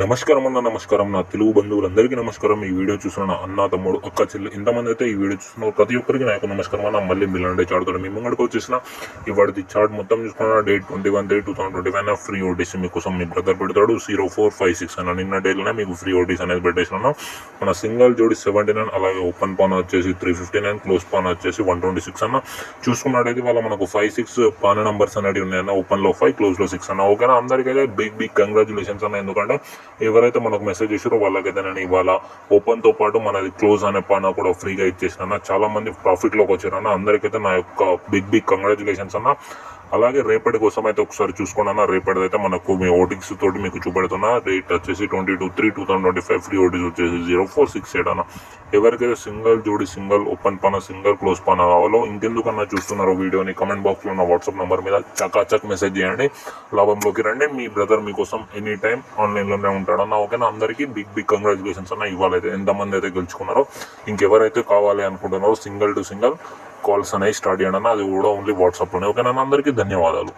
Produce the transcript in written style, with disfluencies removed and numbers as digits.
నమస్కారం నా తెలుగు బంధువులందరికీ నమస్కారం. ఈ వీడియో చూస్తున్న అన్న, తమ్ముడు, అక్క, చెల్లి ఇంతమంది అయితే ఈ వీడియో చూస్తున్న ప్రతి ఒక్కరికి నాకు నమస్కారం అన్న. మళ్ళీ మిల్లండే చాటుతో మీ ముంగడికి వచ్చేసిన ఇవాటి చార్ట్ మొత్తం చూసుకున్న డేట్ 21/3/2025 ఫ్రీ ఓటీసీ మీకోసం మీ బ్రదర్ పెడతాడు 0456 అన్న. నిన్న డేట్లోనే మీకు ఫ్రీ ఓటీసీ అనేది పెట్టేసిన. మన సింగల్ జోడి 79, అలాగే ఓపెన్ పాన్ వచ్చేసి 359, క్లోజ్ పాన్ వచ్చేసి 126 అన్న. చూసుకున్నట్టయితే వాళ్ళ మనకు 5-6 పాన్ నెంబర్స్ అనేవి ఉన్నాయన్న. ఓపెన్లో 5, క్లోజ్లో 6 అన్న. ఓకేనా, అందరికైతే బిగ్ కంగ్రాచులేషన్స్ అన్న. ఎందుకంటే ఎవరైతే మనకు మెసేజ్ చేసారో వాళ్ళకైతే నేను ఇవాళ ఓపెన్తో పాటు మనది క్లోజ్ అనే పాన కూడా ఫ్రీగా ఇచ్చేసిన. చాలా మంది ప్రాఫిట్లోకి వచ్చారన్న. అందరికైతే నా యొక్క బిగ్ కంగ్రాచులేషన్స్ అన్న. అలాగే రేపటి కోసం అయితే ఒకసారి చూసుకోండి అన్న. రేపటిది అయితే మనకు మీ ఓటింగ్స్ తోటి మీకు చూపెడుతున్నా. రేట్ వచ్చేసి 22/3/2025 ఫ్రీ ఓటీస్ వచ్చేసి 0468 అన్న. ఎవరికైతే సింగల్ జోడి, సింగల్ ఓపెన్ పాన, సింగల్ క్లోజ్ పాన కావాలో ఇంకెందుకన్నా చూస్తున్నారో వీడియోని కమెంట్ బాక్స్లో ఉన్న వాట్సాప్ నెంబర్ మీద చకాచక్ మెసేజ్ చేయండి. లాభంలోకి రండి. మీ బ్రదర్ మీకోసం ఎనీ టైం ఆన్లైన్లోనే ఉంటాడన్న. ఓకేనా, అందరికీ బిగ్ కంగ్రాచులేషన్స్ అన్న. ఇవాళైతే ఎంతమంది అయితే గెలుచుకున్నారో, ఇంకెవరైతే కావాలి అనుకుంటున్నారో సింగల్ టు సింగల్ కాల్స్ అనేవి స్టార్ట్ చేయండి అన్న. అది కూడా ఓన్లీ వాట్సాప్లోనే. ఓకేనా, అందరికీ ధన్యవాదాలు.